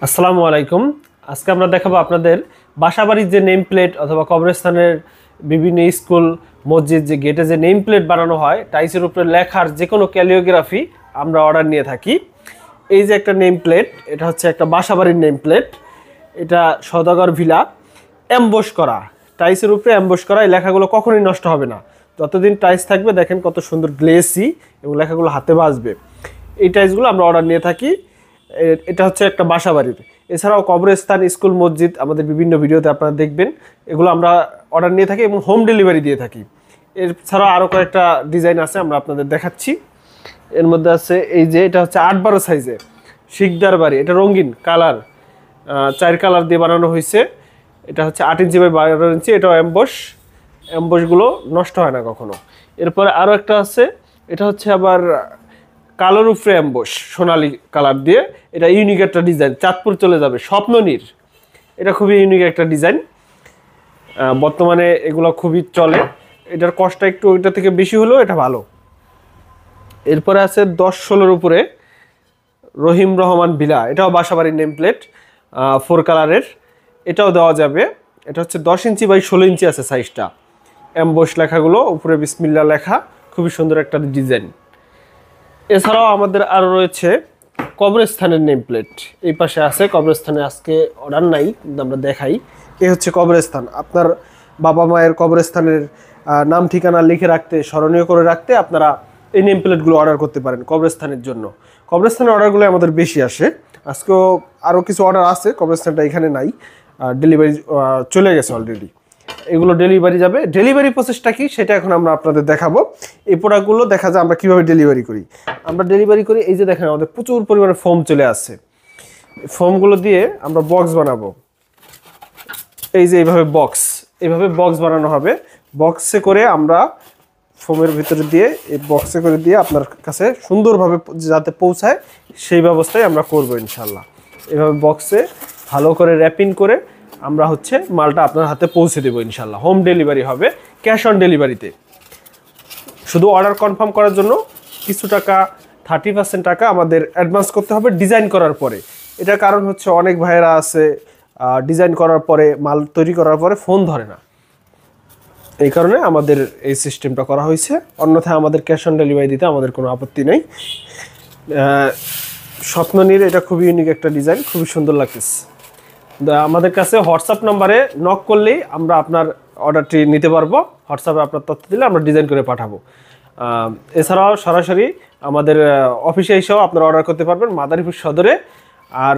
আসসালামু আলাইকুম। আজকে আমরা দেখাবো আপনাদের বাসাবাড়ির যে নেম প্লেট অথবা কবরস্থানের বিভিন্ন স্কুল মসজিদ যে গেটে যে নেম প্লেট বানানো হয় টাইসের উপরে লেখার যে কোনো ক্যালিওগ্রাফি আমরা অর্ডার নিয়ে থাকি। এই যে একটা নেম প্লেট, এটা হচ্ছে একটা বাসাবাড়ির নেম প্লেট। এটা সওদাগর ভিলা অ্যাম্বস করা, টাইসের উপরে অ্যাম্বস করা। এই লেখাগুলো কখনোই নষ্ট হবে না, যতদিন টাইস থাকবে। দেখেন কত সুন্দর গ্লেসি এবং লেখাগুলো হাতে বাজবে। এই টাইসগুলো আমরা অর্ডার নিয়ে থাকি। এটা হচ্ছে একটা বাসাবাড়ির। এছাড়াও কবরস্থান, স্কুল, মসজিদ আমাদের বিভিন্ন ভিডিওতে আপনারা দেখবেন, এগুলো আমরা অর্ডার নিয়ে থাকি এবং হোম ডেলিভারি দিয়ে থাকি। এছাড়াও আরও কয়েকটা ডিজাইন আছে, আমরা আপনাদের দেখাচ্ছি। এর মধ্যে আছে এই যে এটা হচ্ছে 8-12 সাইজে শিকদার বাড়ি। এটা রঙিন কালার, 4 কালার দিয়ে বানানো হয়েছে। এটা হচ্ছে 8 ইঞ্চি বাই 12 ইঞ্চি। এটাও অ্যাম্বসগুলো নষ্ট হয় না কখনো। এরপরে আরও একটা আছে, এটা হচ্ছে আবার কালোর উপরে অ্যাম্বস সোনালি কালার দিয়ে। এটা ইউনিক একটা ডিজাইন, চাঁদপুর চলে যাবে, স্বপ্ননীর। এটা খুবই ইউনিক একটা ডিজাইন, বর্তমানে এগুলো খুবই চলে। এটার কষ্টটা একটু ওইটা থেকে বেশি হলেও এটা ভালো। এরপরে আছে 10-16 উপরে রহিম রহমান ভিলা। এটাও বাসাবাড়ির নেম প্লেট, 4 কালারের। এটাও দেওয়া যাবে। এটা হচ্ছে 10 ইঞ্চি বাই 16 ইঞ্চি আছে সাইজটা। অ্যাম্বস লেখাগুলো উপরে বিসমিল্লাহ লেখা, খুবই সুন্দর একটা ডিজাইন। এছাড়াও আমাদের আরও রয়েছে কবরস্থানের নেম প্লেট। এই পাশে আছে কবরস্থানে, আজকে অর্ডার নাই, কিন্তু আমরা দেখাই। এই হচ্ছে কবরস্থান। আপনার বাবা মায়ের কবরস্থানের নাম ঠিকানা লিখে রাখতে, স্মরণীয় করে রাখতে আপনারা এই নেম প্লেটগুলো অর্ডার করতে পারেন কবরস্থানের জন্য। কবরস্থানের অর্ডারগুলো আমাদের বেশি আসে। আজকেও আরও কিছু অর্ডার আছে, কবরস্থানটা এখানে নাই, ডেলিভারি চলে গেছে অলরেডি। এগুলো ডেলিভারি যাবে। ডেলিভারি প্রসেসটা কি সেটা এখন আমরা আপনাদের দেখাবো। এই প্রোডাক্টগুলো দেখা যায় আমরা কীভাবে ডেলিভারি করি। আমরা ডেলিভারি করি, এই যে দেখেন আমাদের প্রচুর পরিমাণে ফোম চলে আসছে। ফোমগুলো দিয়ে আমরা বক্স বানাবো। এই যে এইভাবে বক্স বানানো হবে। বক্সে করে আমরা ফোমের ভিতরে দিয়ে, এই বক্সে করে দিয়ে আপনার কাছে সুন্দরভাবে যাতে পৌঁছায় সেই ব্যবস্থাই আমরা করবো ইনশাল্লাহ। এভাবে বক্সে ভালো করে র্যাপিং করে আমরা হচ্ছে মালটা আপনার হাতে পৌঁছে দেবো ইনশাল্লাহ। হোম ডেলিভারি হবে, ক্যাশ অন ডেলিভারিতে। শুধু অর্ডার কনফার্ম করার জন্য কিছু টাকা, 30% টাকা আমাদের অ্যাডভান্স করতে হবে ডিজাইন করার পরে। এটার কারণ হচ্ছে অনেক ভাইয়েরা আছে ডিজাইন করার পরে, মাল তৈরি করার পরে ফোন ধরে না, এই কারণে আমাদের এই সিস্টেমটা করা হয়েছে। অন্যথায় আমাদের ক্যাশ অন ডেলিভারি দিতে আমাদের কোনো আপত্তি নেই। স্বপ্ননীর এটা খুবই ইউনিক একটা ডিজাইন, খুবই সুন্দর লাগতেছে। আমাদের কাছে হোয়াটসঅ্যাপ নাম্বারে নক করলেই আমরা আপনার অর্ডারটি নিতে পারবো। হোয়াটসঅ্যাপে আপনার তথ্য দিলে আমরা ডিজাইন করে পাঠাবো। এছাড়াও সরাসরি আমাদের অফিসে এসেও আপনারা অর্ডার করতে পারবেন, মাদারীপুর সদরে। আর